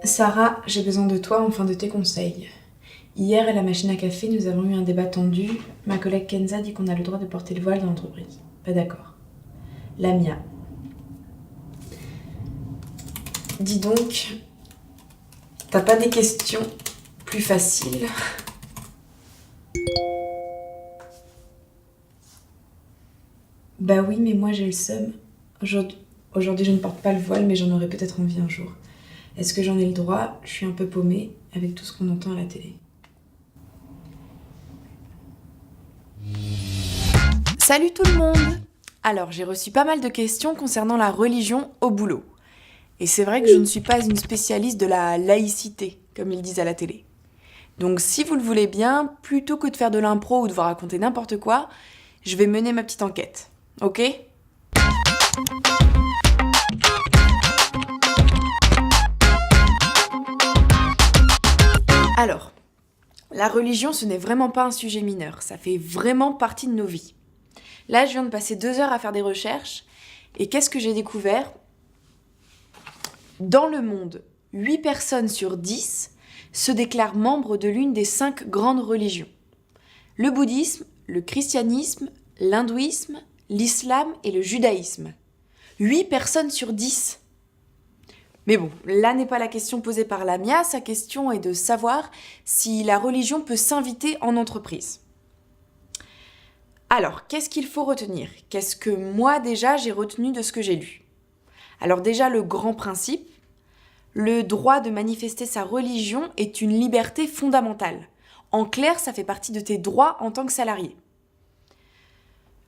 Sarah, j'ai besoin de toi, enfin de tes conseils. Hier, à la machine à café, nous avons eu un débat tendu. Ma collègue Kenza dit qu'on a le droit de porter le voile dans l'entreprise. Pas d'accord. Lamia. Dis donc, t'as pas des questions plus faciles? Bah oui, mais moi j'ai le seum. Aujourd'hui, je ne porte pas le voile, mais j'en aurai peut-être envie un jour. Est-ce que j'en ai le droit? Je suis un peu paumée avec tout ce qu'on entend à la télé. Salut tout le monde! Alors, j'ai reçu pas mal de questions concernant la religion au boulot. Et c'est vrai que je ne suis pas une spécialiste de la laïcité, comme ils disent à la télé. Donc si vous le voulez bien, plutôt que de faire de l'impro ou de vous raconter n'importe quoi, je vais mener ma petite enquête. Ok? Alors, la religion, ce n'est vraiment pas un sujet mineur, ça fait vraiment partie de nos vies. Là, je viens de passer 2 heures à faire des recherches, et qu'est-ce que j'ai découvert? Dans le monde, 8 personnes sur 10 se déclarent membres de l'une des 5 grandes religions. Le bouddhisme, le christianisme, l'hindouisme, l'islam et le judaïsme. 8 personnes sur 10. Mais bon, là n'est pas la question posée par Lamia, sa question est de savoir si la religion peut s'inviter en entreprise. Alors, qu'est-ce qu'il faut retenir? Qu'est-ce que moi déjà j'ai retenu de ce que j'ai lu? Alors déjà, le grand principe, le droit de manifester sa religion est une liberté fondamentale. En clair, ça fait partie de tes droits en tant que salarié.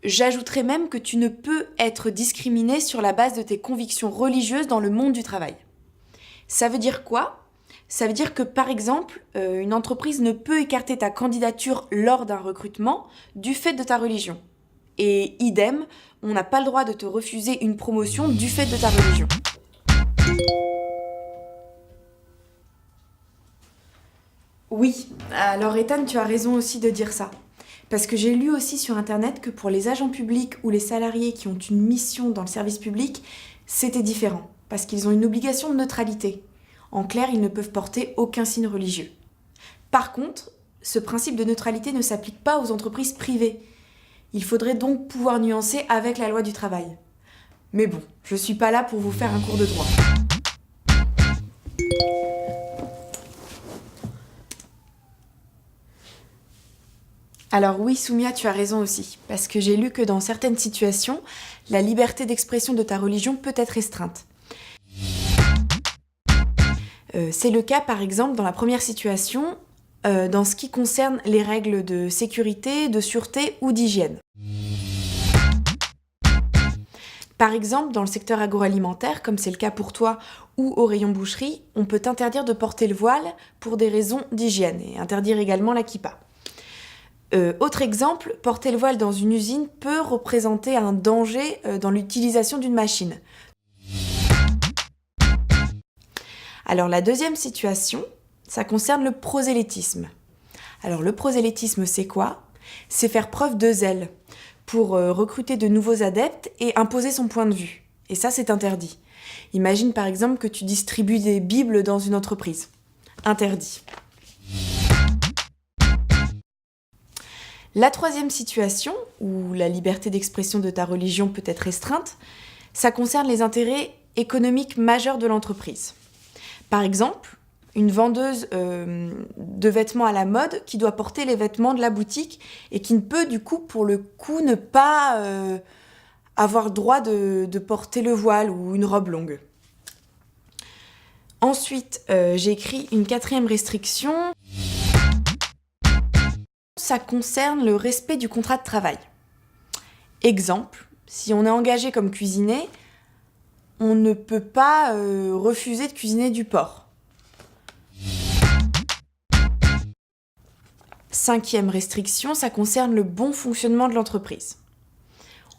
J'ajouterais même que tu ne peux être discriminé sur la base de tes convictions religieuses dans le monde du travail. Ça veut dire quoi? Ça veut dire que, par exemple, une entreprise ne peut écarter ta candidature lors d'un recrutement du fait de ta religion. Et idem, on n'a pas le droit de te refuser une promotion du fait de ta religion. Oui, alors Ethan, tu as raison aussi de dire ça. Parce que j'ai lu aussi sur Internet que pour les agents publics ou les salariés qui ont une mission dans le service public, c'était différent. Parce qu'ils ont une obligation de neutralité. En clair, ils ne peuvent porter aucun signe religieux. Par contre, ce principe de neutralité ne s'applique pas aux entreprises privées. Il faudrait donc pouvoir nuancer avec la loi du travail. Mais bon, je suis pas là pour vous faire un cours de droit. Alors oui, Soumia, tu as raison aussi, parce que j'ai lu que dans certaines situations, la liberté d'expression de ta religion peut être restreinte. C'est le cas par exemple dans la première situation, dans ce qui concerne les règles de sécurité, de sûreté ou d'hygiène. Par exemple, dans le secteur agroalimentaire, comme c'est le cas pour toi, ou au rayon boucherie, on peut t'interdire de porter le voile pour des raisons d'hygiène et interdire également la kippa. Autre exemple, porter le voile dans une usine peut représenter un danger dans l'utilisation d'une machine. Alors la deuxième situation, ça concerne le prosélytisme. Alors le prosélytisme, c'est quoi? C'est faire preuve de zèle pour recruter de nouveaux adeptes et imposer son point de vue. Et ça, c'est interdit. Imagine par exemple que tu distribues des bibles dans une entreprise. Interdit. La troisième situation, où la liberté d'expression de ta religion peut être restreinte, ça concerne les intérêts économiques majeurs de l'entreprise. Par exemple, une vendeuse de vêtements à la mode qui doit porter les vêtements de la boutique et qui ne peut du coup, pour le coup, ne pas avoir le droit de porter le voile ou une robe longue. Ensuite, j'ai écrit une quatrième restriction. Ça concerne le respect du contrat de travail. Exemple, si on est engagé comme cuisinier, on ne peut pas refuser de cuisiner du porc. Cinquième restriction, ça concerne le bon fonctionnement de l'entreprise.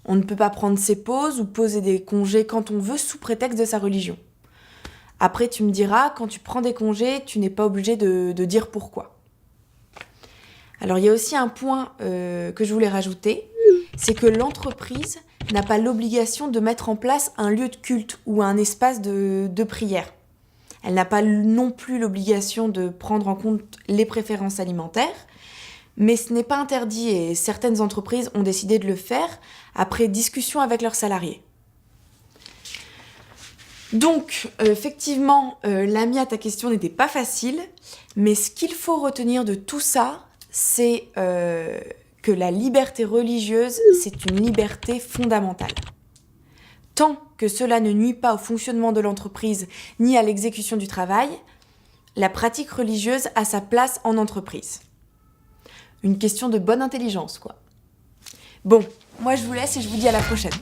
On ne peut pas prendre ses pauses ou poser des congés quand on veut sous prétexte de sa religion. Après, tu me diras, quand tu prends des congés, tu n'es pas obligé de dire pourquoi. Alors il y a aussi un point que je voulais rajouter, c'est que l'entreprise n'a pas l'obligation de mettre en place un lieu de culte ou un espace de prière. Elle n'a pas non plus l'obligation de prendre en compte les préférences alimentaires, mais ce n'est pas interdit et certaines entreprises ont décidé de le faire après discussion avec leurs salariés. Donc, effectivement, l'ami à ta question n'était pas facile, mais ce qu'il faut retenir de tout ça, c'est que la liberté religieuse, c'est une liberté fondamentale. Tant que cela ne nuit pas au fonctionnement de l'entreprise ni à l'exécution du travail, la pratique religieuse a sa place en entreprise. Une question de bonne intelligence, quoi. Bon, moi je vous laisse et je vous dis à la prochaine.